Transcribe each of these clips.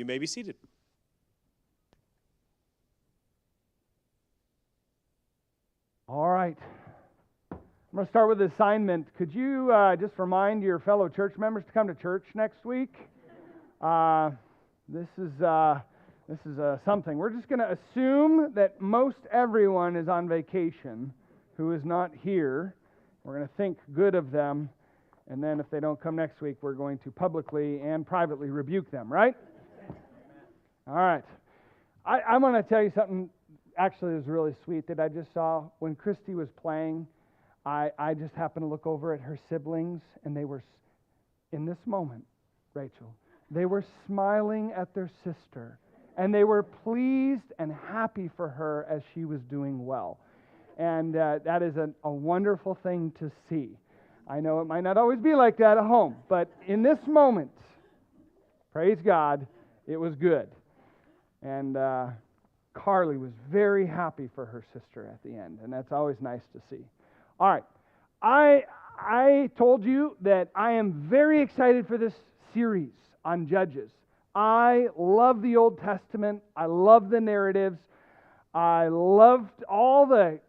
You may be seated. All right. I'm going to start with the assignment. Could you just remind your fellow church members to come to church next week? This is something. We're just going to assume that most everyone is on vacation who is not here. We're going to think good of them, and then if they don't come next week, we're going to publicly and privately rebuke them, right? All right. I'm going to tell you something. Actually, it was really sweet that I just saw when Christy was playing. I just happened to look over at her siblings, and they were, in this moment, Rachel, they were smiling at their sister, and they were pleased and happy for her as she was doing well. And that is a wonderful thing to see. I know it might not always be like that at home, but in this moment, praise God, it was good. And Carly was very happy for her sister at the end, and that's always nice to see. All right, I told you that I am very excited for this series on Judges. I love the Old Testament. I love the narratives. I loved all the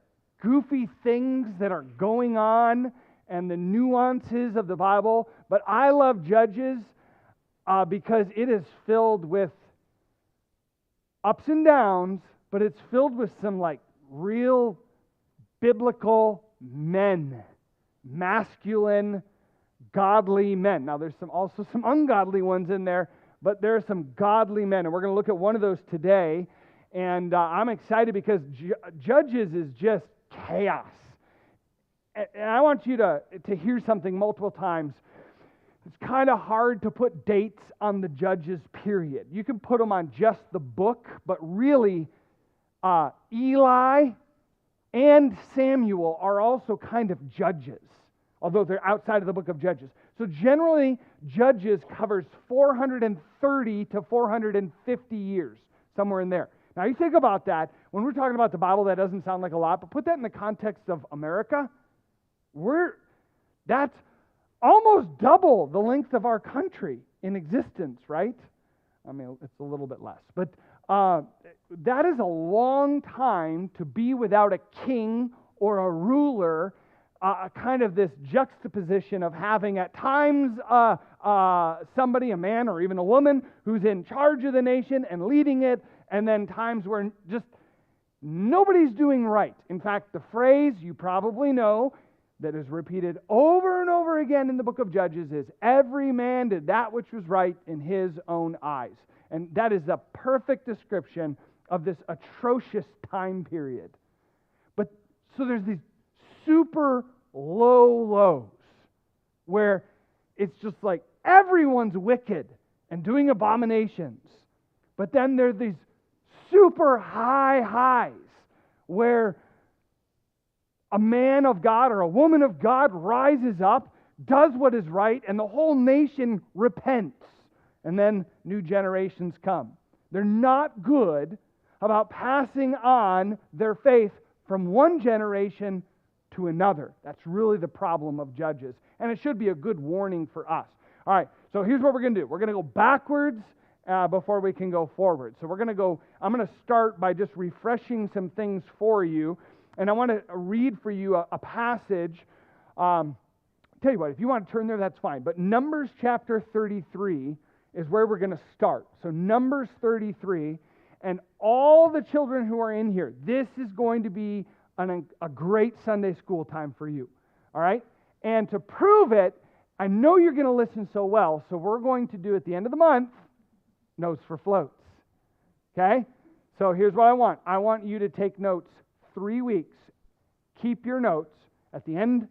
goofy things that are going on and the nuances of the Bible, but I love Judges because it is filled with ups and downs, but it's filled with some like real biblical men, masculine, godly men. Now there's also some ungodly ones in there, but there are some godly men, and we're going to look at one of those today. And I'm excited because Judges is just chaos. And I want you to hear something multiple times. It's kind of hard to put dates on the Judges period. You can put them on just the book, but really Eli and Samuel are also kind of judges, although they're outside of the book of Judges. So generally, Judges covers 430 to 450 years, somewhere in there. Now you think about that. When we're talking about the Bible, that doesn't sound like a lot, but put that in the context of America. That's almost double the length of our country in existence, right? I mean, it's a little bit less. But that is a long time to be without a king or a ruler, kind of this juxtaposition of having at times somebody, a man or even a woman, who's in charge of the nation and leading it, and then times where just nobody's doing right. In fact, the phrase you probably know that is repeated over and over again in the book of Judges is, every man did that which was right in his own eyes. And that is the perfect description of this atrocious time period. But so there's these super low lows where it's just like everyone's wicked and doing abominations. But then there's these super high highs where a man of God or a woman of God rises up, does what is right, and the whole nation repents. And then new generations come. They're not good about passing on their faith from one generation to another. That's really the problem of Judges. And it should be a good warning for us. All right, so here's what we're going to do. We're going to go backwards before we can go forward. So I'm going to start by just refreshing some things for you. And I want to read for you a passage. Tell you what, if you want to turn there, that's fine. But Numbers chapter 33 is where we're going to start. So Numbers 33, and all the children who are in here, this is going to be a great Sunday school time for you. All right? And to prove it, I know you're going to listen so well, so we're going to do at the end of the month, notes for floats. Okay? So here's what I want. I want you to take notes 3 weeks. Keep your notes at the end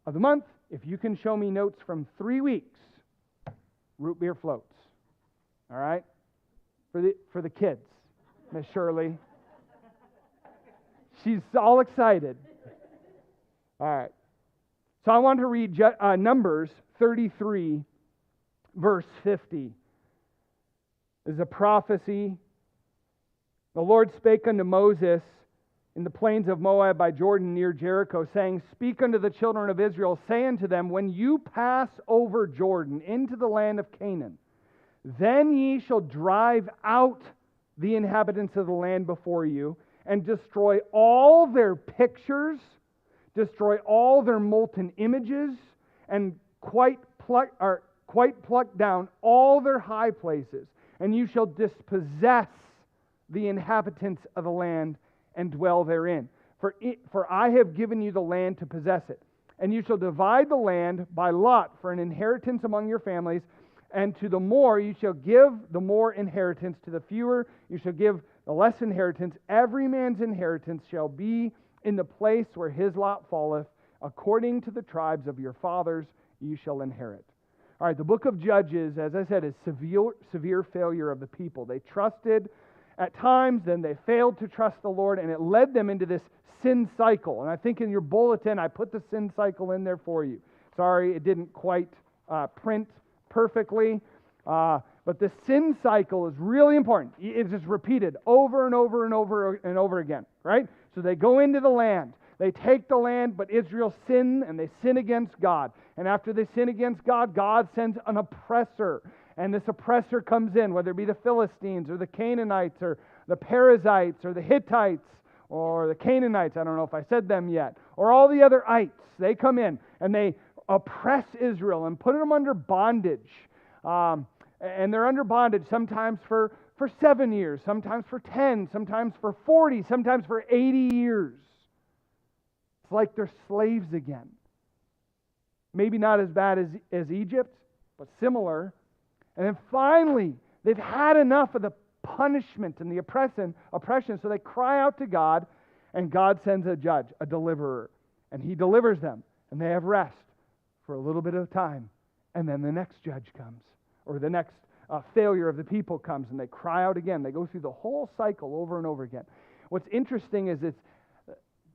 of the month. If you can show me notes from 3 weeks, root beer floats. All right? For the kids, Miss Shirley. She's all excited. All right. So I want to read Numbers 33, verse 50. This is a prophecy. The Lord spake unto Moses in the plains of Moab by Jordan near Jericho, saying, Speak unto the children of Israel, say unto them, When you pass over Jordan into the land of Canaan, Then ye shall drive out the inhabitants of the land before you, and destroy all their pictures, destroy all their molten images, and quite pluck down all their high places. And you shall dispossess the inhabitants of the land and dwell therein. For I have given you the land to possess it. And you shall divide the land by lot for an inheritance among your families. And to the more you shall give the more inheritance, to the fewer you shall give the less inheritance. Every man's inheritance shall be in the place where his lot falleth. According to the tribes of your fathers you shall inherit. All right, the book of Judges, as I said, is severe failure of the people. They trusted at times, then they failed to trust the Lord, and it led them into this sin cycle. And I think in your bulletin, I put the sin cycle in there for you. Sorry, it didn't quite print perfectly. But the sin cycle is really important. It's just repeated over and over and over and over again, right? So they go into the land. They take the land, but Israel sin, and they sin against God. And after they sin against God, God sends an oppressor. And this oppressor comes in, whether it be the Philistines or the Canaanites or the Perizzites or the Hittites or the Canaanites. I don't know if I said them yet. Or all the other ites. They come in and they oppress Israel and put them under bondage. And they're under bondage sometimes for 7 years, sometimes for 10, sometimes for 40, sometimes for 80 years. It's like they're slaves again. Maybe not as bad as Egypt, but similar. And then finally, they've had enough of the punishment and the oppression, so they cry out to God, and God sends a judge, a deliverer, and he delivers them, and they have rest for a little bit of time, and then the next judge comes, or the next failure of the people comes, and they cry out again. They go through the whole cycle over and over again. What's interesting is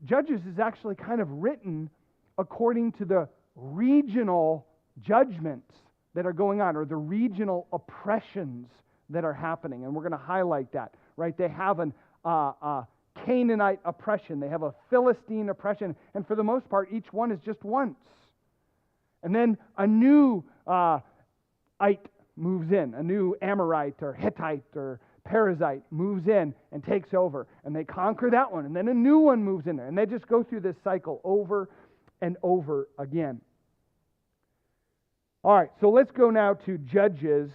Judges is actually kind of written according to the regional judgments that are going on, or the regional oppressions that are happening. And we're going to highlight that, right? They have a Canaanite oppression. They have a Philistine oppression. And for the most part, each one is just once. And then a new ite moves in. A new Amorite or Hittite or Perizzite moves in and takes over. And they conquer that one. And then a new one moves in there. And they just go through this cycle over and over again. All right, so let's go now to Judges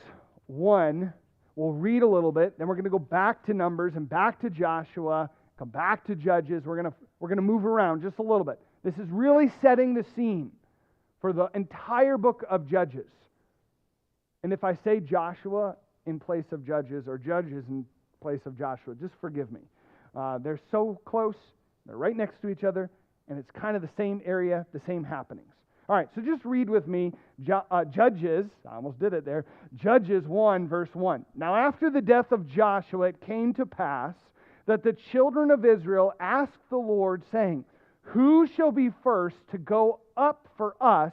1. We'll read a little bit, then we're going to go back to Numbers and back to Joshua, come back to Judges. We're going to move around just a little bit. This is really setting the scene for the entire book of Judges. And if I say Joshua in place of Judges or Judges in place of Joshua, just forgive me. They're so close, they're right next to each other, and it's kind of the same area, the same happenings. All right, so just read with me Judges, I almost did it there, Judges 1, verse 1. Now after the death of Joshua, it came to pass that the children of Israel asked the Lord, saying, who shall be first to go up for us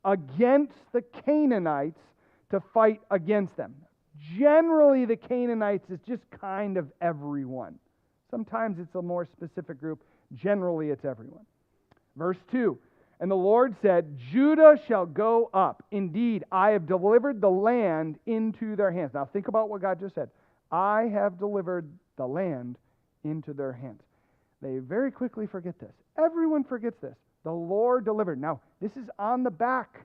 against the Canaanites to fight against them? Generally, the Canaanites is just kind of everyone. Sometimes it's a more specific group. Generally, it's everyone. Verse 2. And the Lord said, Judah shall go up. Indeed, I have delivered the land into their hands. Now think about what God just said. I have delivered the land into their hands. They very quickly forget this. Everyone forgets this. The Lord delivered. Now, this is on the back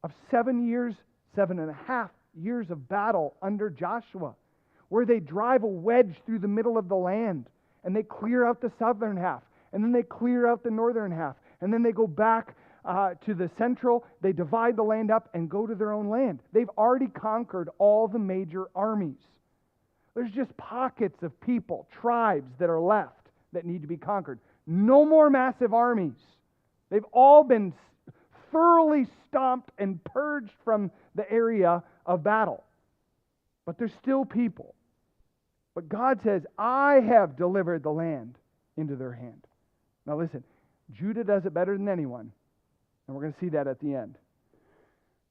of 7.5 years of battle under Joshua, where they drive a wedge through the middle of the land, and they clear out the southern half, and then they clear out the northern half. And then they go back to the central, they divide the land up and go to their own land. They've already conquered all the major armies. There's just pockets of people, tribes that are left that need to be conquered. No more massive armies. They've all been thoroughly stomped and purged from the area of battle. But there's still people. But God says, I have delivered the land into their hand. Now listen. Judah does it better than anyone. And we're going to see that at the end.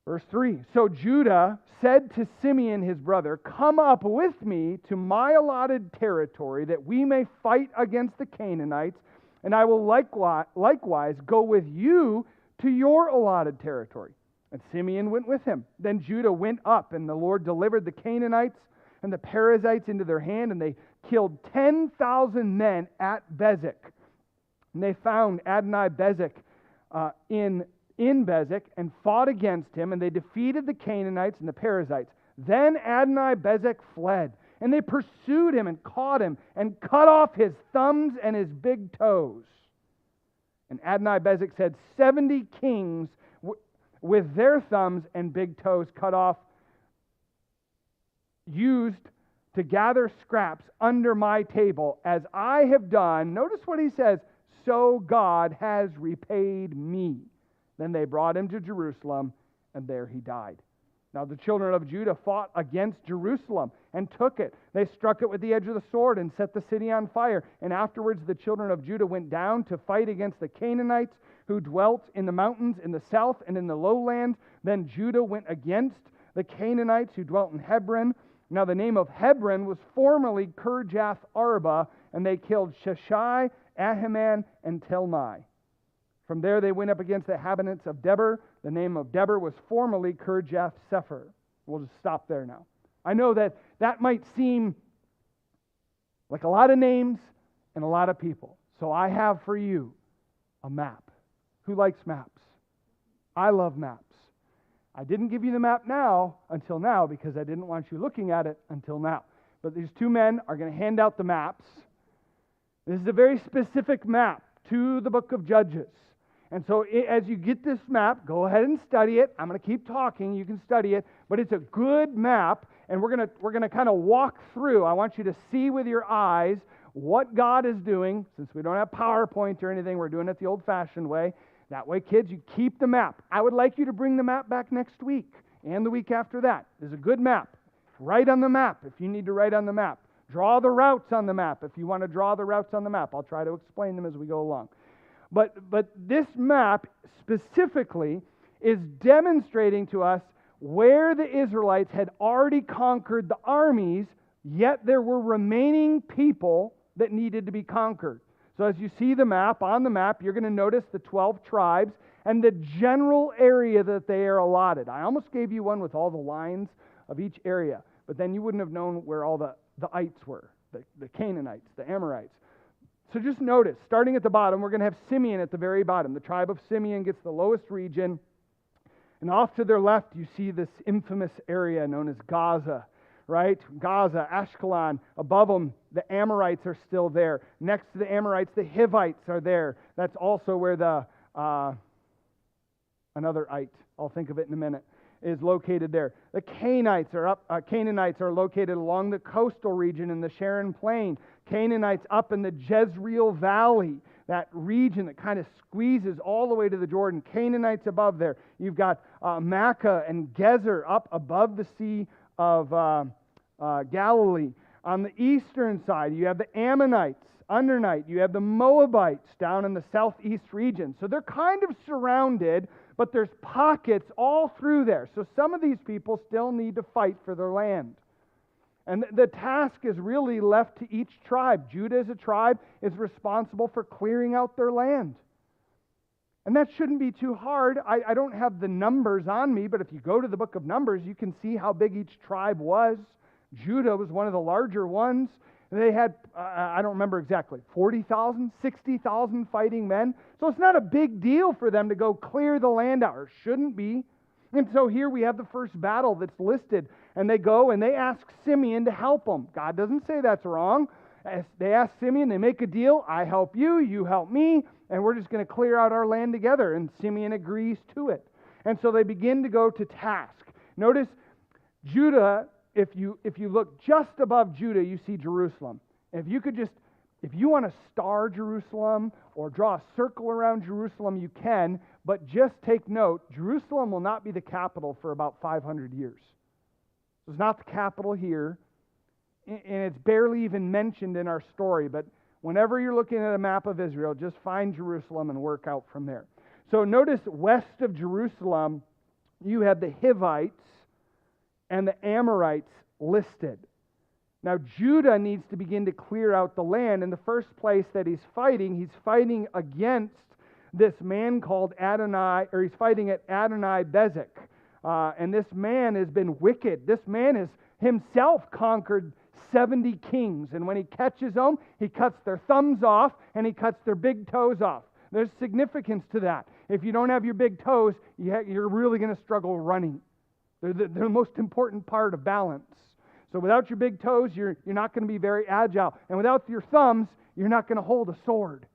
Verse 3. So Judah said to Simeon his brother, come up with me to my allotted territory, that we may fight against the Canaanites, and I will likewise go with you to your allotted territory. And Simeon went with him. Then Judah went up, and the Lord delivered the Canaanites and the Perizzites into their hand, and they killed 10,000 men at Bezek. And they found Adoni-Bezek in Bezek and fought against him, and they defeated the Canaanites and the Perizzites. Then Adoni-Bezek fled, and they pursued him and caught him and cut off his thumbs and his big toes. And Adoni-Bezek said, 70 kings with their thumbs and big toes cut off, used to gather scraps under my table, as I have done. Notice what he says, so God has repaid me. Then they brought him to Jerusalem, and there he died. Now the children of Judah fought against Jerusalem and took it. They struck it with the edge of the sword and set the city on fire. And afterwards the children of Judah went down to fight against the Canaanites who dwelt in the mountains in the south and in the lowlands. Then Judah went against the Canaanites who dwelt in Hebron. Now the name of Hebron was formerly Kirjath Arba, and they killed Sheshai, Ahiman, and Talmai. From there they went up against the inhabitants of Debir. The name of Debir was formerly Kirjath Sepher. We'll just stop there now. I know that might seem like a lot of names and a lot of people. So I have for you a map. Who likes maps? I love maps. I didn't give you the map until now, because I didn't want you looking at it until now. But these two men are going to hand out the maps. This is a very specific map to the book of Judges. And so as you get this map, go ahead and study it. I'm going to keep talking. You can study it. But it's a good map, and we're going to kind of walk through. I want you to see with your eyes what God is doing. Since we don't have PowerPoint or anything, we're doing it the old-fashioned way. That way, kids, you keep the map. I would like you to bring the map back next week and the week after that. There's a good map. Write on the map if you need to write on the map. Draw the routes on the map if you want to draw the routes on the map. I'll try to explain them as we go along. But this map specifically is demonstrating to us where the Israelites had already conquered the armies, yet there were remaining people that needed to be conquered. So as you see the map, on the map, you're going to notice the 12 tribes and the general area that they are allotted. I almost gave you one with all the lines of each area, but then you wouldn't have known where all the ites were, the Canaanites, the Amorites. So just notice, starting at the bottom, we're going to have Simeon at the very bottom. The tribe of Simeon gets the lowest region. And off to their left, you see this infamous area known as Gaza, right? Gaza, Ashkelon. Above them, the Amorites are still there. Next to the Amorites, the Hivites are there. That's also where the, another ite, I'll think of it in a minute, is located there. The Canaanites are located along the coastal region in the Sharon Plain. Canaanites up in the Jezreel Valley, that region that kind of squeezes all the way to the Jordan. Canaanites above there. You've got Makkah and Gezer up above the Sea of Galilee. On the eastern side, you have the Ammonites undernight. You have the Moabites down in the southeast region. So they're kind of surrounded, but there's pockets all through there. So some of these people still need to fight for their land. And the task is really left to each tribe. Judah as a tribe is responsible for clearing out their land. And that shouldn't be too hard. I don't have the numbers on me, but if you go to the book of Numbers, you can see how big each tribe was. Judah was one of the larger ones. They had, I don't remember exactly, 40,000, 60,000 fighting men. So it's not a big deal for them to go clear the land out, or shouldn't be. And so here we have the first battle that's listed. And they go and they ask Simeon to help them. God doesn't say that's wrong. They ask Simeon, they make a deal. I help you, you help me, and we're just going to clear out our land together. And Simeon agrees to it. And so they begin to go to task. Notice Judah, if you look just above Judah, you see Jerusalem. If you want to star Jerusalem or draw a circle around Jerusalem, you can, but just take note, Jerusalem will not be the capital for about 500 years. It's not the capital here, and it's barely even mentioned in our story, but whenever you're looking at a map of Israel, just find Jerusalem and work out from there. So notice west of Jerusalem, you have the Hivites and the Amorites listed. Now, Judah needs to begin to clear out the land. In the first place that he's fighting against this man called Adonai, or he's fighting at Adonai-Bezek. And this man has been wicked. This man has himself conquered 70 kings. And when he catches them, he cuts their thumbs off and he cuts their big toes off. There's significance to that. If you don't have your big toes, you're really going to struggle running. They're the most important part of balance. So without your big toes, you're not going to be very agile. And without your thumbs, you're not going to hold a sword.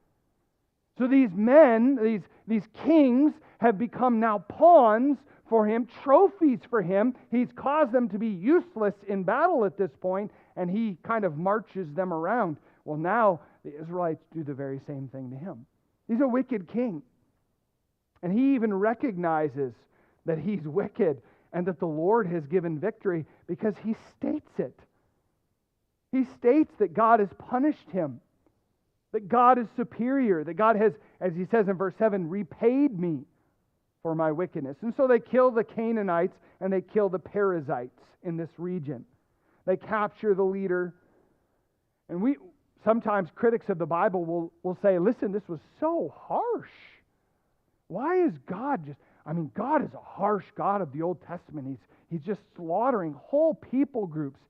So these men, these kings, have become now pawns for him, trophies for him. He's caused them to be useless in battle at this point, and he kind of marches them around. Well, now the Israelites do the very same thing to him. He's a wicked king. And he even recognizes that he's wicked and that the Lord has given victory because he states it. He states that God has punished him, that God is superior, that God has, as he says in verse 7, repaid me for my wickedness. And so they kill the Canaanites and they kill the Perizzites in this region. They capture the leader. And sometimes critics of the Bible will say, listen, this was so harsh. Why is God God is a harsh God of the Old Testament. He's just slaughtering whole people groups.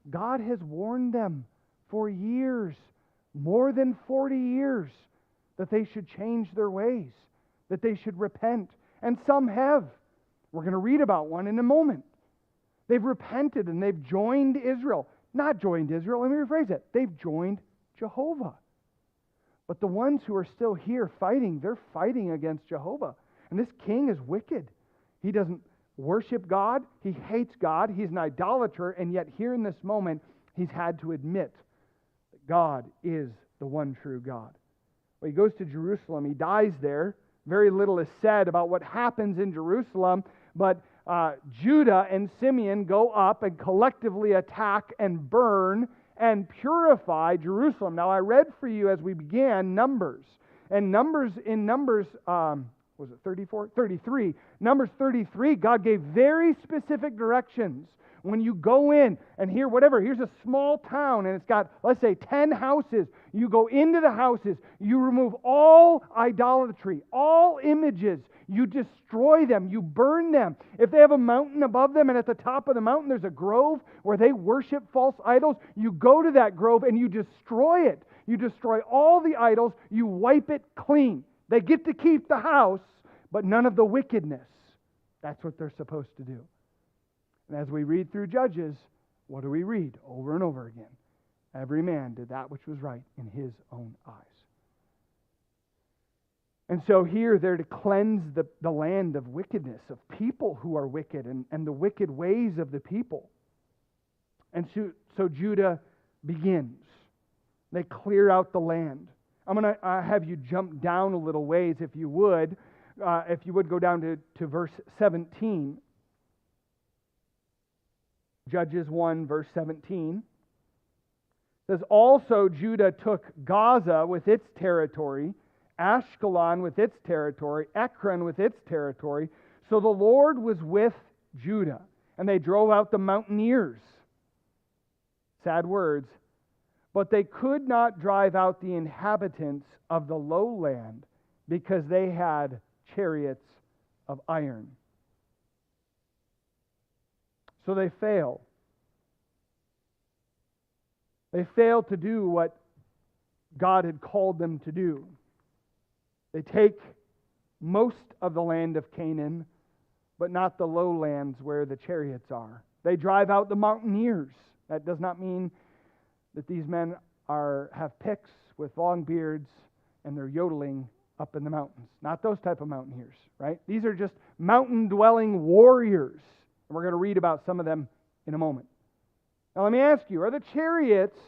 God has warned them for years, more than 40 years, that they should change their ways, that they should repent. And some have. We're going to read about one in a moment. They've repented and they've joined Israel. Not joined Israel, let me rephrase it. They've joined Jehovah. But the ones who are still here fighting, they're fighting against Jehovah. And this king is wicked. He doesn't worship God. He hates God. He's an idolater. And yet here in this moment, he's had to admit that God is the one true God. Well, he goes to Jerusalem. He dies there. Very little is said about what happens in Jerusalem. But Judah and Simeon go up and collectively attack and burn and purify Jerusalem. Now, I read for you as we began Numbers. And Numbers, was it 34? 33. Numbers 33, God gave very specific directions. When you go in and here's a small town and it's got, let's say, 10 houses. You go into the houses, you remove all idolatry, all images. You destroy them, you burn them. If they have a mountain above them and at the top of the mountain there's a grove where they worship false idols, you go to that grove and you destroy it. You destroy all the idols, you wipe it clean. They get to keep the house, but none of the wickedness. That's what they're supposed to do. And as we read through Judges, what do we read over and over again? Every man did that which was right in his own eyes. And so here they're to cleanse the land of wickedness, of people who are wicked and the wicked ways of the people. And so Judah begins. They clear out the land. I'm going to have you jump down a little ways if you would. If you would go down to verse 17. Judges 1, verse 17. It says, also Judah took Gaza with its territory, Ashkelon with its territory, Ekron with its territory. So the Lord was with Judah, and they drove out the mountaineers. Sad words. But they could not drive out the inhabitants of the lowland because they had chariots of iron. So they fail. They fail to do what God had called them to do. They take most of the land of Canaan, but not the lowlands where the chariots are. They drive out the mountaineers. That does not mean that these men have picks with long beards and they're yodeling up in the mountains. Not those type of mountaineers, right? These are just mountain-dwelling warriors. And we're going to read about some of them in a moment. Now let me ask you, are the chariots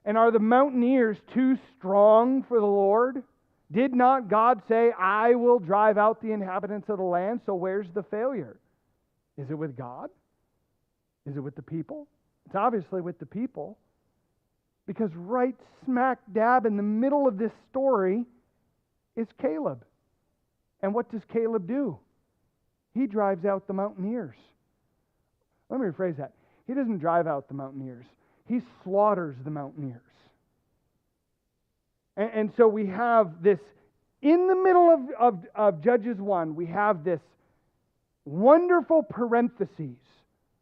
and are the mountaineers too strong for the Lord? Did not God say, I will drive out the inhabitants of the land? So where's the failure? Is it with God? Is it with the people? It's obviously with the people. Because right smack dab in the middle of this story is Caleb. And what does Caleb do? He drives out the mountaineers. Let me rephrase that. He doesn't drive out the mountaineers. He slaughters the mountaineers. And so we have this in the middle of Judges 1, we have this wonderful parentheses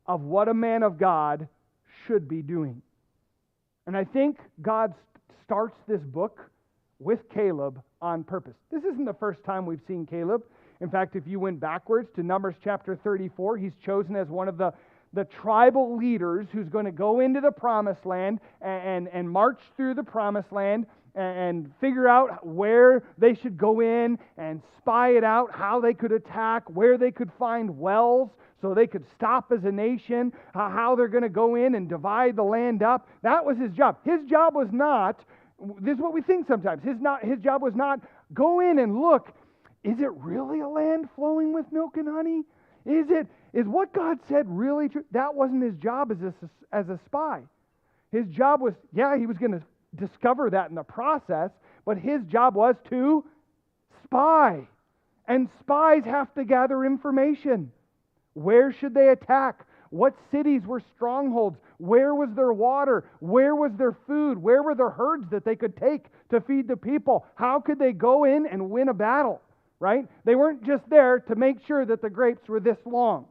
of what a man of God should be doing. And I think God starts this book with Caleb on purpose. This isn't the first time we've seen Caleb. In fact, if you went backwards to Numbers chapter 34, he's chosen as one of the tribal leaders who's going to go into the promised land and march through the promised land and figure out where they should go in and spy it out, how they could attack, where they could find wells so they could stop as a nation, how they're going to go in and divide the land up. That was his job. His job was not, this is what we think sometimes, his job was not go in and look, is it really a land flowing with milk and honey? Is what God said really true? That wasn't his job as a spy. His job was, he was going to discover that in the process, but his job was to spy. And spies have to gather information. Where should they attack? What cities were strongholds? Where was their water? Where was their food? Where were their herds that they could take to feed the people? How could they go in and win a battle? Right? They weren't just there to make sure that the grapes were this long.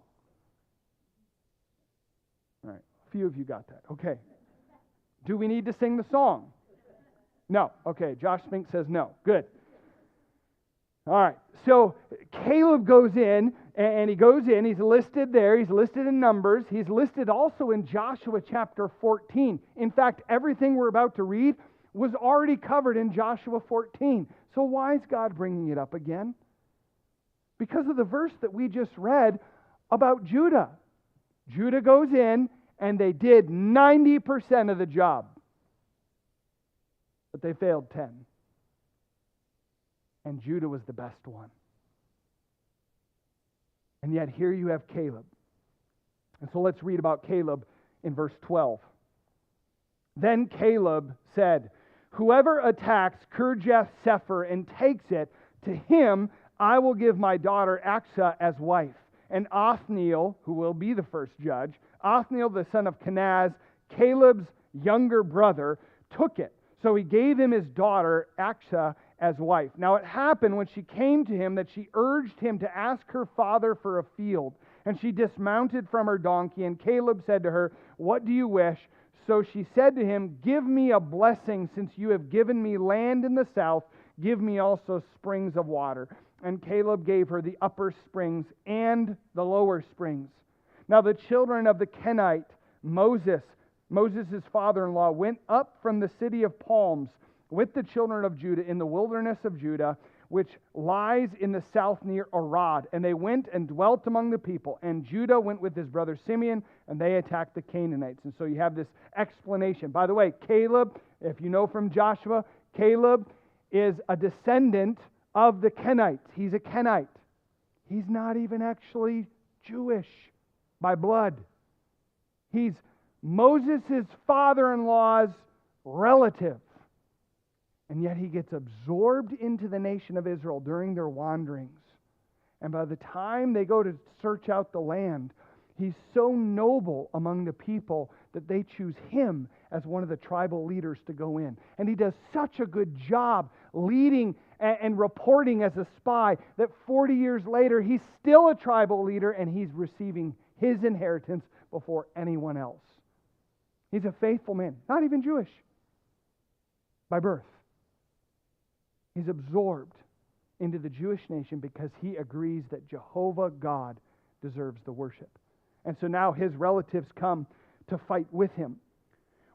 All right, a few of you got that. Okay. Do we need to sing the song? No. Okay, Josh Spink says no. Good. All right, so Caleb goes in, and he's listed there. He's listed in Numbers. He's listed also in Joshua chapter 14. In fact, everything we're about to read was already covered in Joshua 14. So why is God bringing it up again? Because of the verse that we just read about Judah. Judah goes in, and they did 90% of the job. But they failed 10. And Judah was the best one. And yet here you have Caleb. And so let's read about Caleb in verse 12. Then Caleb said, "Whoever attacks Kirjath Sepher and takes it, to him I will give my daughter Achsah as wife." And Othniel, who will be the first judge, Othniel the son of Kenaz, Caleb's younger brother, took it. So he gave him his daughter Achsah as wife. Now it happened when she came to him that she urged him to ask her father for a field. And she dismounted from her donkey, and Caleb said to her, "What do you wish?" So she said to him, "Give me a blessing, since you have given me land in the south. Give me also springs of water." And Caleb gave her the upper springs and the lower springs. Now the children of the Kenite, Moses' father-in-law, went up from the city of palms with the children of Judah in the wilderness of Judah, which lies in the south near Arad. And they went and dwelt among the people. And Judah went with his brother Simeon, and they attacked the Canaanites. And so you have this explanation. By the way, Caleb, if you know from Joshua, Caleb is a descendant of the Kenites. He's a Kenite. He's not even actually Jewish by blood. He's Moses' father-in-law's relative. And yet he gets absorbed into the nation of Israel during their wanderings. And by the time they go to search out the land, he's so noble among the people that they choose him as one of the tribal leaders to go in. And he does such a good job leading and reporting as a spy that 40 years later, he's still a tribal leader and he's receiving his inheritance before anyone else. He's a faithful man, not even Jewish by birth. He's absorbed into the Jewish nation because he agrees that Jehovah God deserves the worship. And so now his relatives come to fight with him.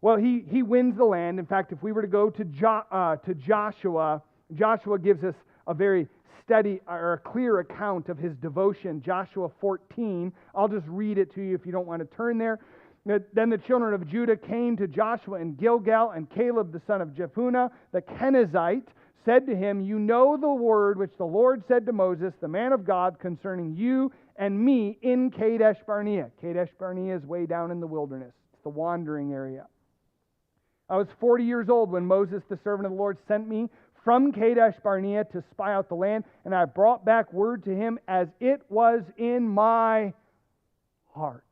Well, he wins the land. In fact, if we were to go to Joshua, Joshua gives us a very steady or a clear account of his devotion. Joshua 14. I'll just read it to you if you don't want to turn there. Then the children of Judah came to Joshua in Gilgal, and Caleb the son of Jephunneh, the Kenizzite, said to him, "You know the word which the Lord said to Moses, the man of God, concerning you and me in Kadesh Barnea." Kadesh Barnea is way down in the wilderness. It's the wandering area. "I was 40 years old when Moses, the servant of the Lord, sent me from Kadesh Barnea to spy out the land, and I brought back word to him as it was in my heart."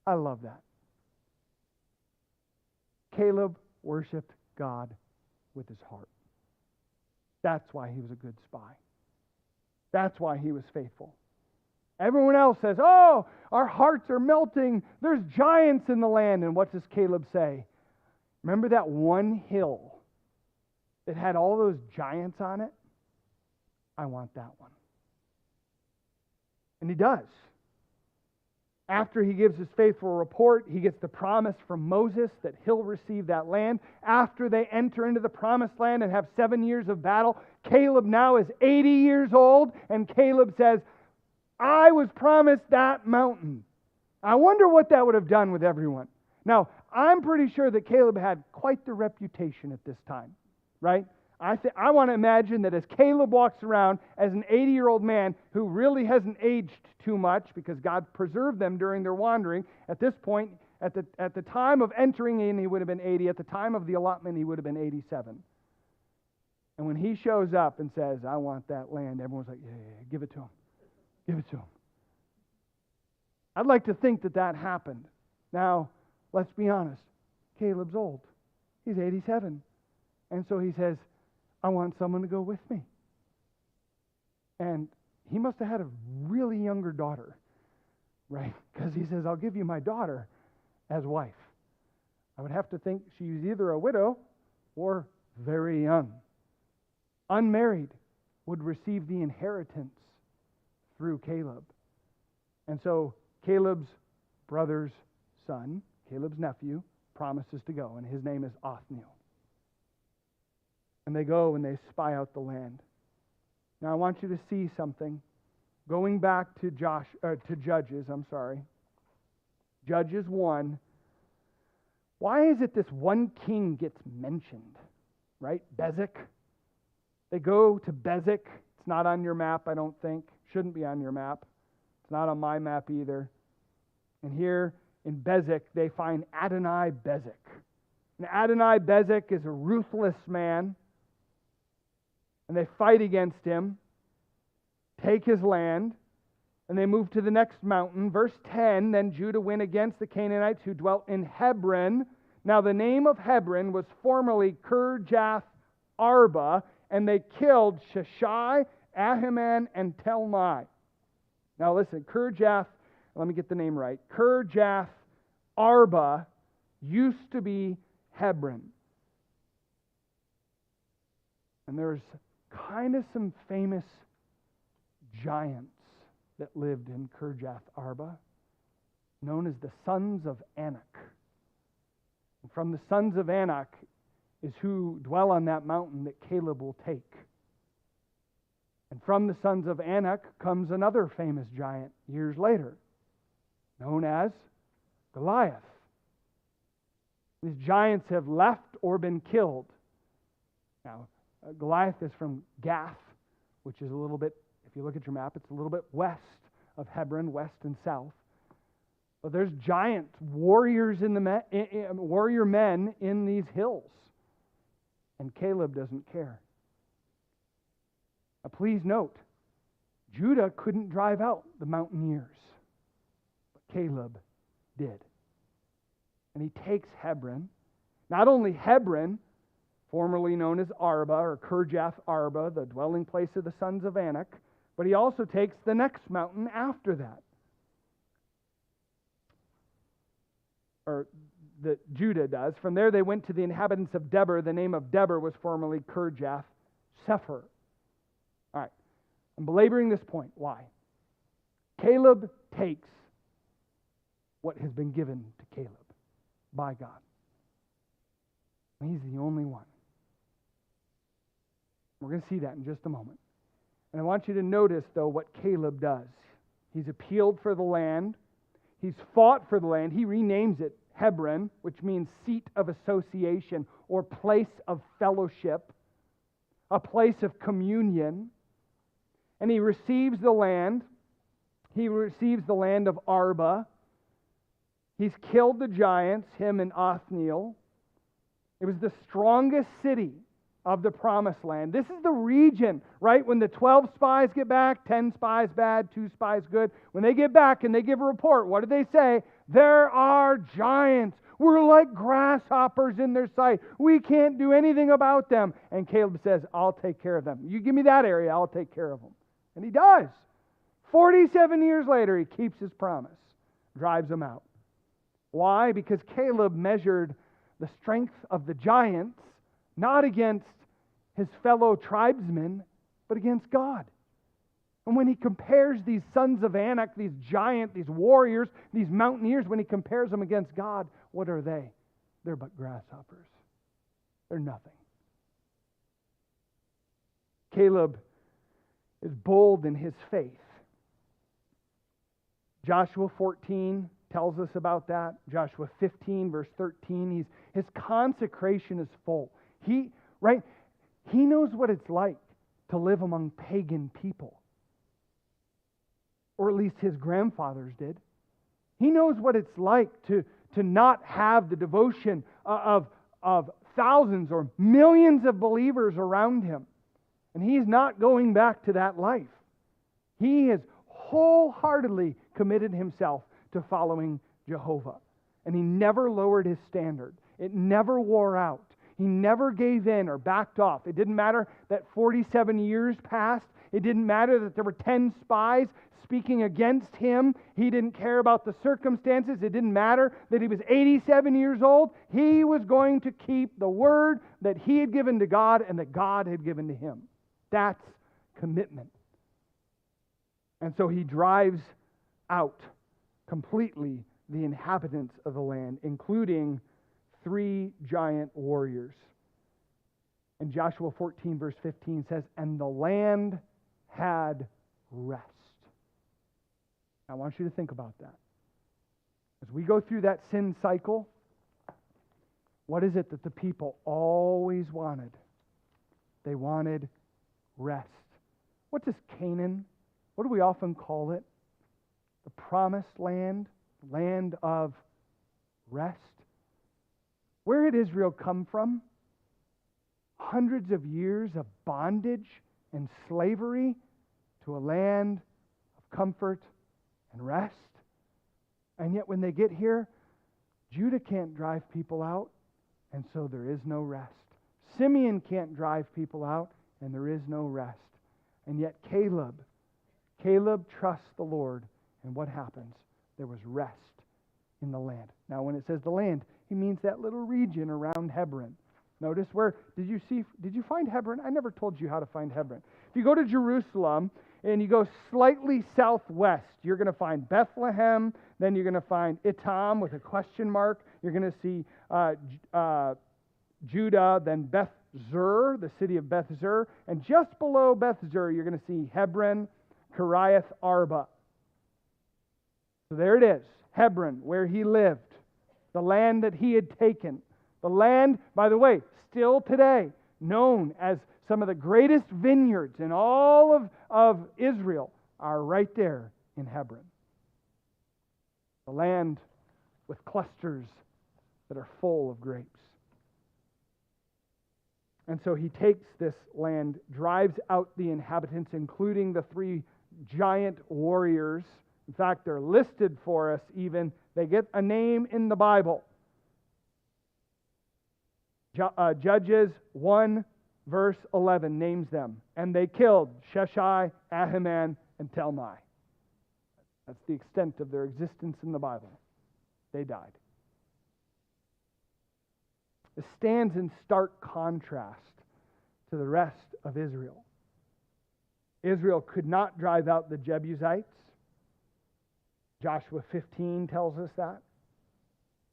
I love that. Caleb worshiped God with his heart. That's why he was a good spy. That's why he was faithful. Everyone else says, oh, our hearts are melting. There's giants in the land. And what does Caleb say? Remember that one hill that had all those giants on it? I want that one. And he does. After he gives his faithful report, he gets the promise from Moses that he'll receive that land. After they enter into the promised land and have 7 years of battle, Caleb now is 80 years old, and Caleb says, I was promised that mountain. I wonder what that would have done with everyone. Now, I'm pretty sure that Caleb had quite the reputation at this time, right? I want to imagine that as Caleb walks around as an 80-year-old man who really hasn't aged too much because God preserved them during their wandering, at this point, at the time of entering in, he would have been 80. At the time of the allotment, he would have been 87. And when he shows up and says, I want that land, everyone's like, yeah, give it to him. Give it to him. I'd like to think that that happened. Now, let's be honest. Caleb's old. He's 87. And so he says, I want someone to go with me. And he must have had a really younger daughter, right? Because he says, I'll give you my daughter as wife. I would have to think she's either a widow or very young. Unmarried would receive the inheritance through Caleb. And so Caleb's brother's son, Caleb's nephew, promises to go, and his name is Othniel. And they go and they spy out the land. Now I want you to see something. Going back to Judges, Judges 1. Why is it this one king gets mentioned? Right? Bezek. They go to Bezek. It's not on your map, I don't think. Shouldn't be on your map. It's not on my map either. And here in Bezek, they find Adonai-Bezek. And Adonai-Bezek is a ruthless man. And they fight against him, take his land, and they move to the next mountain. Verse 10, then Judah went against the Canaanites who dwelt in Hebron. Now the name of Hebron was formerly Kirjath Arba, and they killed Sheshai, Ahiman, and Talmai. Now listen, Kirjath, let me get the name right. Kirjath Arba used to be Hebron. And there's kind of some famous giants that lived in Kirjath Arba, known as the sons of Anak. And from the sons of Anak is who dwell on that mountain that Caleb will take. And from the sons of Anak comes another famous giant years later, known as Goliath. These giants have left or been killed. Now, Goliath is from Gath, which is a little bit, if you look at your map, it's a little bit west of Hebron, west and south. But there's giants, warriors warrior men in these hills. And Caleb doesn't care. Now please note, Judah couldn't drive out the mountaineers, but Caleb did. And he takes Hebron. Not only Hebron, formerly known as Arba, or Kirjath Arba, the dwelling place of the sons of Anak, but he also takes the next mountain after that. Or that Judah does. From there they went to the inhabitants of Debir. The name of Debir was formerly Kirjath Sepher. All right. I'm belaboring this point. Why? Caleb takes what has been given to Caleb by God. He's the only one. We're going to see that in just a moment. And I want you to notice, though, what Caleb does. He's appealed for the land. He's fought for the land. He renames it Hebron, which means seat of association or place of fellowship, a place of communion. And he receives the land. He receives the land of Arba. He's killed the giants, him and Othniel. It was the strongest city of the promised land. This is the region, right? When the 12 spies get back, 10 spies bad, 2 spies good. When they get back and they give a report, what do they say? There are giants. We're like grasshoppers in their sight. We can't do anything about them. And Caleb says, I'll take care of them. You give me that area, I'll take care of them. And he does. 47 years later, he keeps his promise, drives them out. Why? Because Caleb measured the strength of the giants, not against his fellow tribesmen, but against God. And when he compares these sons of Anak, these giants, these warriors, these mountaineers, when he compares them against God, what are they? They're but grasshoppers. They're nothing. Caleb is bold in his faith. Joshua 14 tells us about that. Joshua 15, verse 13, his consecration is full. He knows what it's like to live among pagan people. Or at least his grandfathers did. He knows what it's like to not have the devotion of thousands or millions of believers around him. And he's not going back to that life. He has wholeheartedly committed himself to following Jehovah. And he never lowered his standard. It never wore out. He never gave in or backed off. It didn't matter that 47 years passed. It didn't matter that there were 10 spies speaking against him. He didn't care about the circumstances. It didn't matter that he was 87 years old. He was going to keep the word that he had given to God and that God had given to him. That's commitment. And so he drives out completely the inhabitants of the land, including 3 giant warriors. And Joshua 14, verse 15 says, and the land had rest. I want you to think about that. As we go through that sin cycle, what is it that the people always wanted? They wanted rest. What does Canaan, what do we often call it? The promised land, land of rest. Where had Israel come from? Hundreds of years of bondage and slavery to a land of comfort and rest. And yet when they get here, Judah can't drive people out, and so there is no rest. Simeon can't drive people out, and there is no rest. And yet Caleb trusts the Lord, and what happens? There was rest in the land. Now when it says the land, he means that little region around Hebron. Notice where, did you find Hebron? I never told you how to find Hebron. If you go to Jerusalem and you go slightly southwest, you're going to find Bethlehem, then you're going to find Etam with a question mark. You're going to see Judah, then Beth Zur, the city of Beth Zur, and just below Beth Zur, you're going to see Hebron, Kiriath Arba. So there it is, Hebron, where he lived, the land that he had taken. The land, by the way, still today known as some of the greatest vineyards in all of Israel are right there in Hebron. The land with clusters that are full of grapes. And so he takes this land, drives out the inhabitants, including the 3 giant warriors. In fact, they're listed for us even. They get a name in the Bible. Judges 1, verse 11 names them. And they killed Sheshai, Ahiman, and Talmai. That's the extent of their existence in the Bible. They died. This stands in stark contrast to the rest of Israel. Israel could not drive out the Jebusites. Joshua 15 tells us that.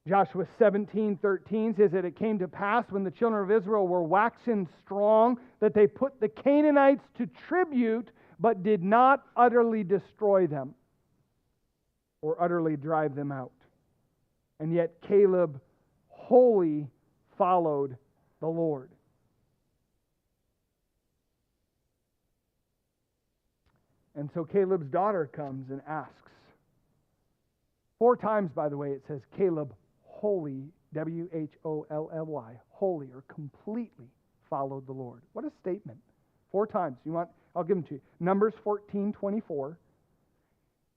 Joshua 17:13 says that it came to pass when the children of Israel were waxen strong that they put the Canaanites to tribute, but did not utterly destroy them or utterly drive them out. And yet Caleb wholly followed the Lord. And so Caleb's daughter comes and asks. 4 times, by the way, it says Caleb wholly, W-H-O-L-L-Y, wholly or completely followed the Lord. What a statement. 4 times. I'll give them to you. Numbers 14:24.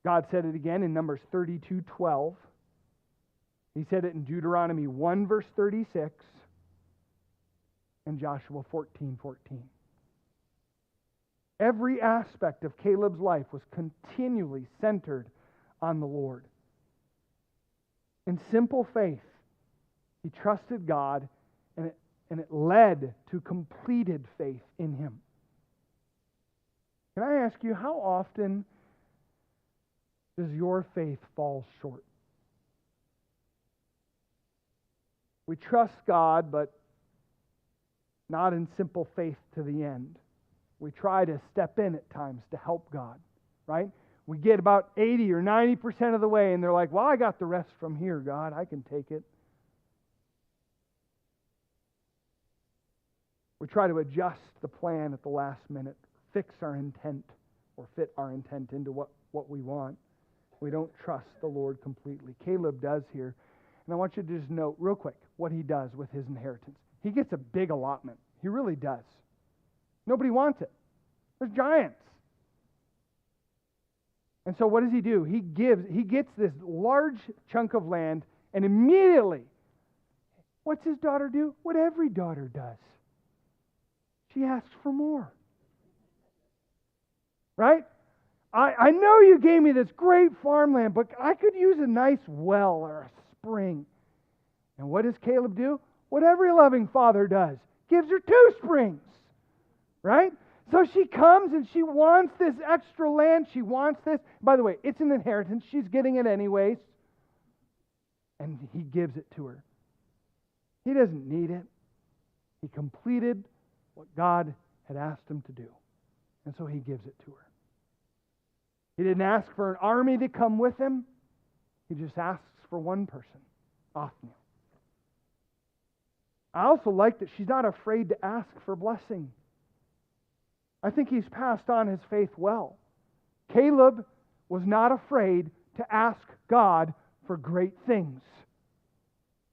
God said it again in Numbers 32:12. He said it in Deuteronomy 1 verse 36 and Joshua 14:14. Every aspect of Caleb's life was continually centered on the Lord. In simple faith, he trusted God, and it led to completed faith in Him. Can I ask you, how often does your faith fall short? We trust God, but not in simple faith to the end. We try to step in at times to help God, right? We get about 80 or 90% of the way, and they're like, well, I got the rest from here, God. I can take it. We try to adjust the plan at the last minute, fix our intent, or fit our intent into what we want. We don't trust the Lord completely. Caleb does here. And I want you to just note real quick what he does with his inheritance. He gets a big allotment. He really does. Nobody wants it. There's giants. And so what does he do? He gets this large chunk of land, and immediately, what's his daughter do? What every daughter does. She asks for more. Right? I know you gave me this great farmland, but I could use a nice well or a spring. And what does Caleb do? What every loving father does. Gives her 2 springs. Right? So she comes and she wants this extra land. She wants this. By the way, it's an inheritance. She's getting it anyways. And he gives it to her. He doesn't need it. He completed what God had asked him to do. And so he gives it to her. He didn't ask for an army to come with him. He just asks for one person, Othniel. I also like that she's not afraid to ask for blessing. I think he's passed on his faith well. Caleb was not afraid to ask God for great things.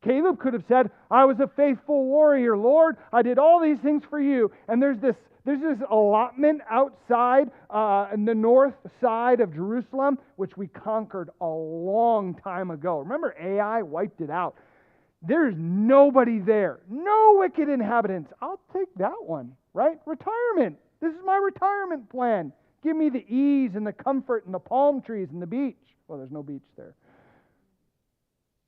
Caleb could have said, I was a faithful warrior, Lord. I did all these things for you. And there's this allotment outside in the north side of Jerusalem, which we conquered a long time ago. Remember, Ai wiped it out. There's nobody there. No wicked inhabitants. I'll take that one, right? Retirement. This is my retirement plan. Give me the ease and the comfort and the palm trees and the beach. Well, there's no beach there.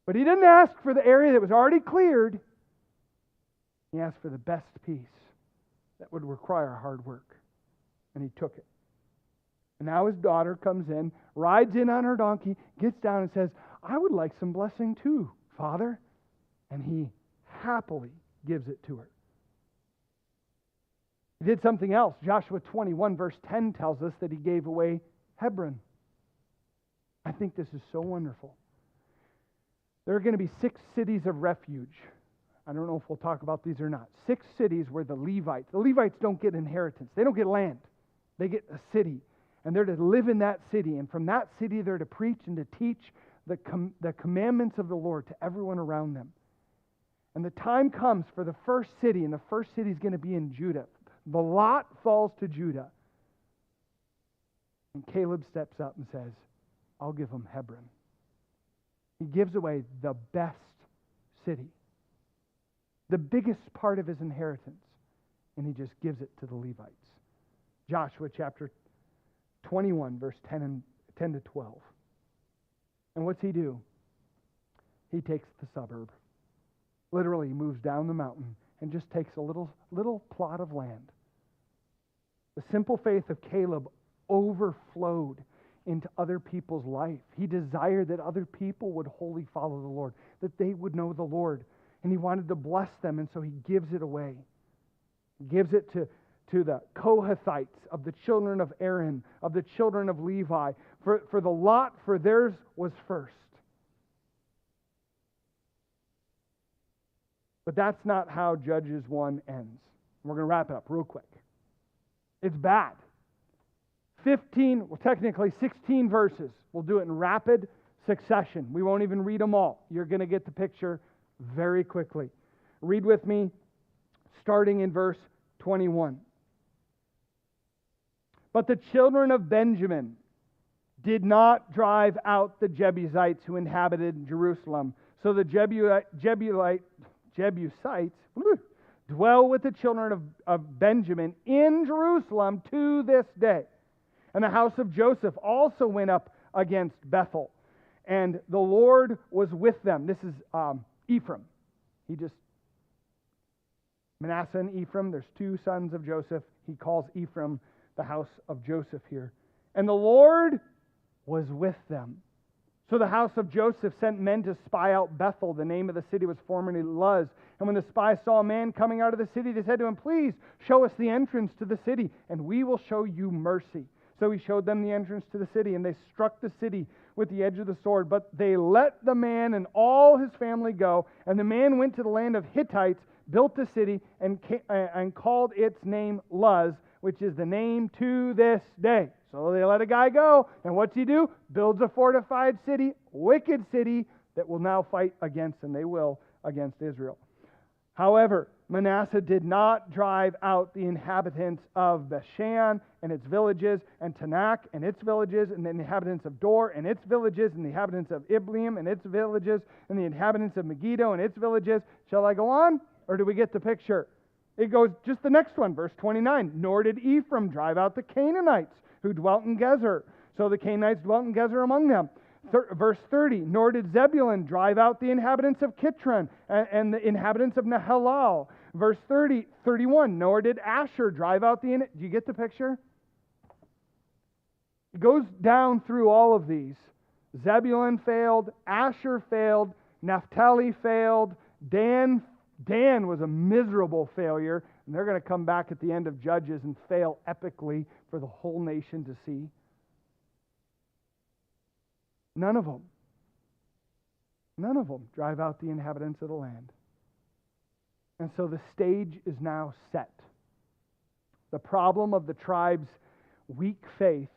But he didn't ask for the area that was already cleared. He asked for the best piece that would require hard work. And he took it. And now his daughter comes in, rides in on her donkey, gets down and says, I would like some blessing too, Father. And he happily gives it to her. He did something else. Joshua 21 verse 10 tells us that he gave away Hebron. I think this is so wonderful. There are going to be 6 cities of refuge. I don't know if we'll talk about these or not. 6 cities where the Levites don't get inheritance. They don't get land. They get a city. And they're to live in that city. And from that city, they're to preach and to teach the commandments of the Lord to everyone around them. And the time comes for the first city, and the first city is going to be in Judah. The lot falls to Judah. And Caleb steps up and says, I'll give them Hebron. He gives away the best city, the biggest part of his inheritance, and he just gives it to the Levites. Joshua chapter 21, verse 10 to 12. And what's he do? He takes the suburb. Literally, he moves down the mountain and just takes a little plot of land. The simple faith of Caleb overflowed into other people's life. He desired that other people would wholly follow the Lord, that they would know the Lord. And he wanted to bless them, and so he gives it away. He gives it to the Kohathites of the children of Aaron, of the children of Levi. For the lot for theirs was first. But that's not how Judges 1 ends. We're going to wrap it up real quick. It's bad. technically 16 verses. We'll do it in rapid succession. We won't even read them all. You're going to get the picture very quickly. Read with me, starting in verse 21. But the children of Benjamin did not drive out the Jebusites who inhabited Jerusalem, So the Jebusites dwell with the children of Benjamin in Jerusalem to this day. And the house of Joseph also went up against Bethel, and the Lord was with them. This is Ephraim. Manasseh and Ephraim, there's two sons of Joseph. He calls Ephraim the house of Joseph here. And the Lord was with them. So the house of Joseph sent men to spy out Bethel. The name of the city was formerly Luz. And when the spies saw a man coming out of the city, they said to him, "Please show us the entrance to the city, and we will show you mercy." So he showed them the entrance to the city, and they struck the city with the edge of the sword. But they let the man and all his family go. And the man went to the land of Hittites, built the city, and called its name Luz, which is the name to this day. So they let a guy go, and what's he do? Builds a fortified city, wicked city, that will now fight against, and they will, against Israel. However, Manasseh did not drive out the inhabitants of Bashan and its villages, and Tanakh and its villages, and the inhabitants of Dor and its villages, and the inhabitants of Ibleam and its villages, and the inhabitants of Megiddo and its villages. Shall I go on? Or do we get the picture? It goes just the next one, verse 29. Nor did Ephraim drive out the Canaanites who dwelt in Gezer. So the Canaanites dwelt in Gezer among them. Verse 30. Nor did Zebulun drive out the inhabitants of Kitron and the inhabitants of Nahalal. Verse 31. Nor did Asher drive out the... Do you get the picture? It goes down through all of these. Zebulun failed. Asher failed. Naphtali failed. Dan was a miserable failure, and they're going to come back at the end of Judges and fail epically for the whole nation to see. None of them drive out the inhabitants of the land. And so the stage is now set. The problem of the tribe's weak faith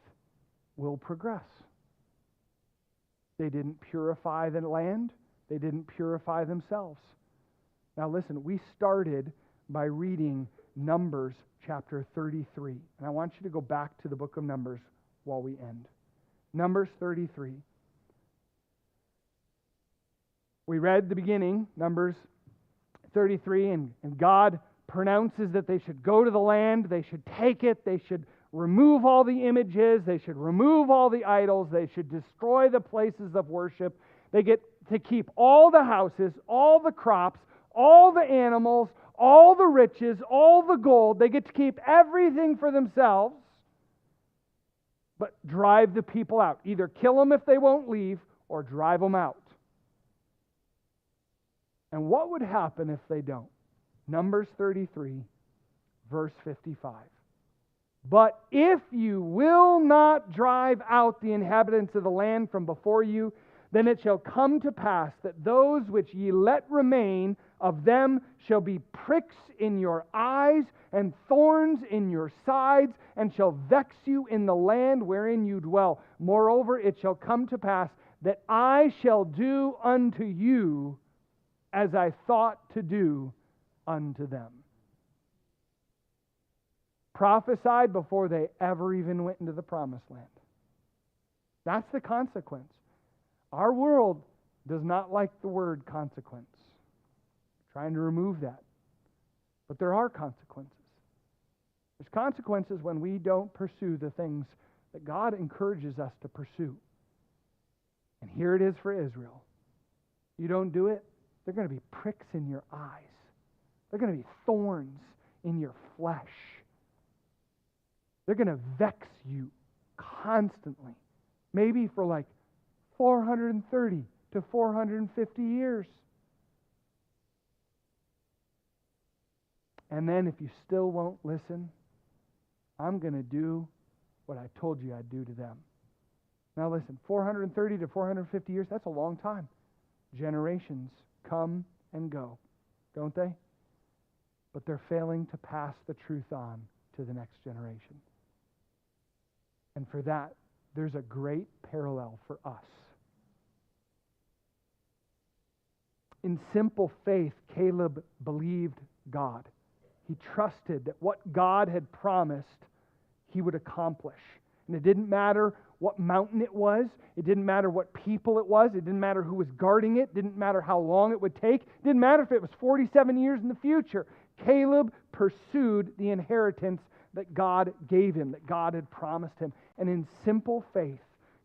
will progress. They didn't purify the land. They didn't purify themselves. Now listen, we started by reading Numbers chapter 33. And I want you to go back to the book of Numbers while we end. Numbers 33. We read the beginning, Numbers 33, and God pronounces that they should go to the land, they should take it, they should remove all the images, they should remove all the idols, they should destroy the places of worship. They get to keep all the houses, all the crops, all the animals, all the riches, all the gold. They get to keep everything for themselves, but drive the people out. Either kill them if they won't leave, or drive them out. And what would happen if they don't? Numbers 33, verse 55. But if you will not drive out the inhabitants of the land from before you, then it shall come to pass that those which ye let remain of them shall be pricks in your eyes and thorns in your sides, and shall vex you in the land wherein you dwell. Moreover, it shall come to pass that I shall do unto you as I thought to do unto them. Prophesied before they ever even went into the promised land. That's the consequence. Our world does not like the word consequence. Trying to remove that. But there are consequences. There's consequences when we don't pursue the things that God encourages us to pursue. And here it is for Israel. You don't do it, they're going to be pricks in your eyes. They're going to be thorns in your flesh. They're going to vex you constantly. Maybe for like 430 to 450 years. And then if you still won't listen, I'm going to do what I told you I'd do to them. Now listen, 430 to 450 years, that's a long time. Generations come and go, don't they? But they're failing to pass the truth on to the next generation. And for that, there's a great parallel for us. In simple faith, Caleb believed God. He trusted that what God had promised, he would accomplish. And it didn't matter what mountain it was. It didn't matter what people it was. It didn't matter who was guarding it. It didn't matter how long it would take. It didn't matter if it was 47 years in the future. Caleb pursued the inheritance that God gave him, that God had promised him. And in simple faith,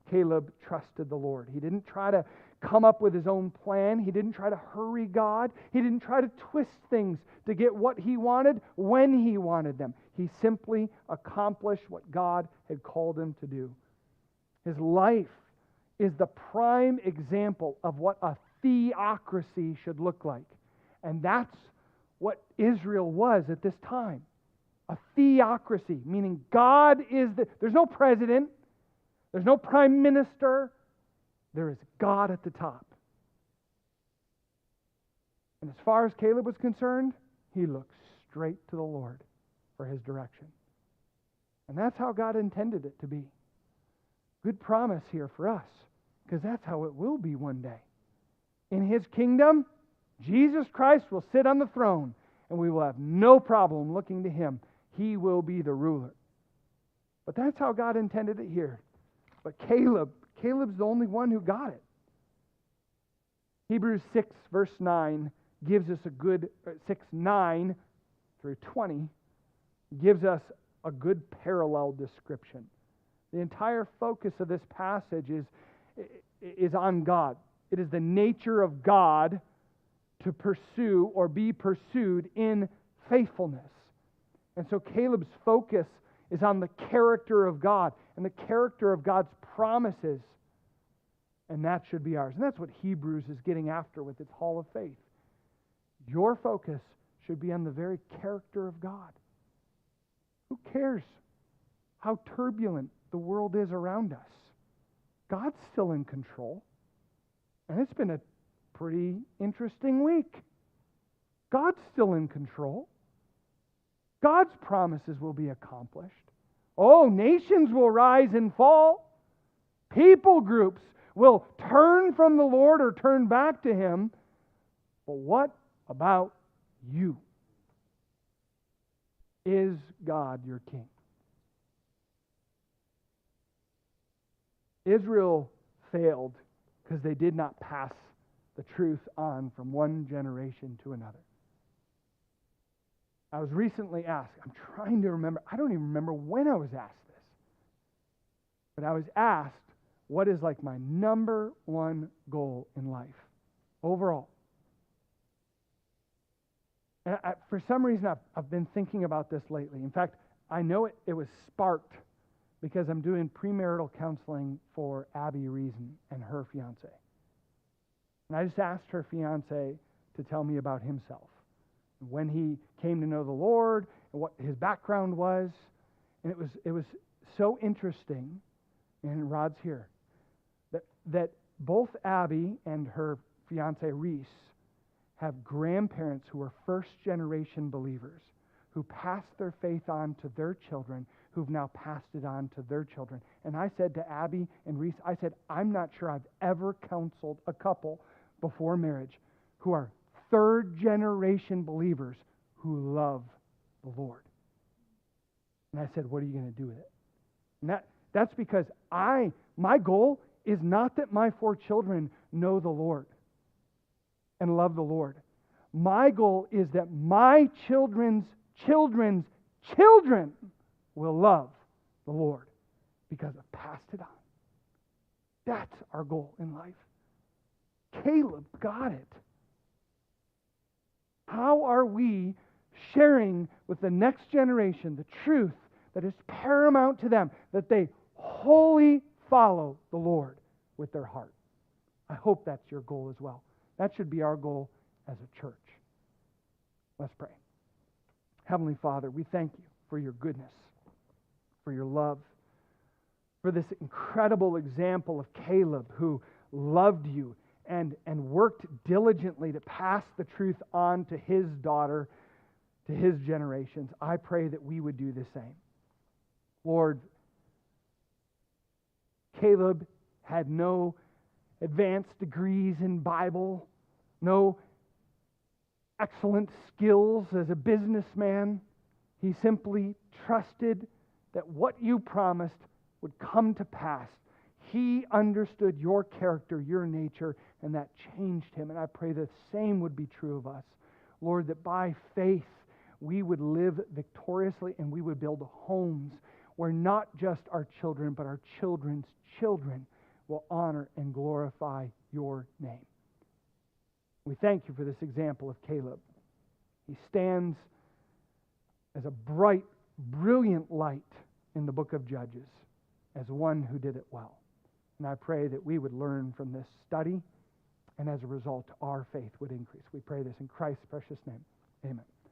Caleb trusted the Lord. He didn't try to come up with his own plan. He didn't try to hurry God. He didn't try to twist things to get what he wanted when he wanted them. He simply accomplished what God had called him to do. His life is the prime example of what a theocracy should look like. And that's what Israel was at this time. A theocracy, meaning God is there's no president, there's no prime minister, there is God at the top. And as far as Caleb was concerned, he looked straight to the Lord for his direction. And that's how God intended it to be. Good promise here for us, because that's how it will be one day. In His kingdom, Jesus Christ will sit on the throne, and we will have no problem looking to Him. He will be the ruler. But that's how God intended it here. But Caleb's the only one who got it. Hebrews 6 verse 9 gives us a good, 6:9 through 20, gives us a good parallel description. The entire focus of this passage is on God. It is the nature of God to pursue or be pursued in faithfulness. And so Caleb's focus is on the character of God and the character of God's promises. And that should be ours. And that's what Hebrews is getting after with its Hall of Faith. Your focus should be on the very character of God. Who cares how turbulent the world is around us? God's still in control. And it's been a pretty interesting week. God's still in control. God's promises will be accomplished. Oh, nations will rise and fall. People groups will turn from the Lord or turn back to Him. But what about you? Is God your King? Israel failed because they did not pass the truth on from one generation to another. I was recently asked, I'm trying to remember, I don't even remember when I was asked this, but I was asked, what is like my number one goal in life, overall? And for some reason, I've been thinking about this lately. In fact, I know it was sparked because I'm doing premarital counseling for Abby Reason and her fiance. And I just asked her fiance to tell me about himself, when he came to know the Lord, and what his background was. And it was so interesting, and Rod's here, that both Abby and her fiance Reese have grandparents who are first-generation believers, who passed their faith on to their children, who've now passed it on to their children. And I said to Abby and Reese, I said, I'm not sure I've ever counseled a couple before marriage who are third-generation believers who love the Lord. And I said, what are you going to do with it? And that's because my goal is not that my 4 children know the Lord and love the Lord. My goal is that my children's children's children will love the Lord because I've passed it on. That's our goal in life. Caleb got it. How are we sharing with the next generation the truth that is paramount to them, that they wholly follow the Lord with their heart? I hope that's your goal as well. That should be our goal as a church. Let's pray. Heavenly Father, we thank you for your goodness, for your love, for this incredible example of Caleb who loved you and worked diligently to pass the truth on to his daughter, to his generations. I pray that we would do the same. Lord, Caleb had no advanced degrees in Bible, no excellent skills as a businessman. He simply trusted that what you promised would come to pass. He understood your character, your nature, and that changed him. And I pray the same would be true of us. Lord, that by faith we would live victoriously and we would build homes where not just our children, but our children's children will honor and glorify your name. We thank you for this example of Caleb. He stands as a bright, brilliant light in the book of Judges, as one who did it well. And I pray that we would learn from this study, and as a result, our faith would increase. We pray this in Christ's precious name. Amen.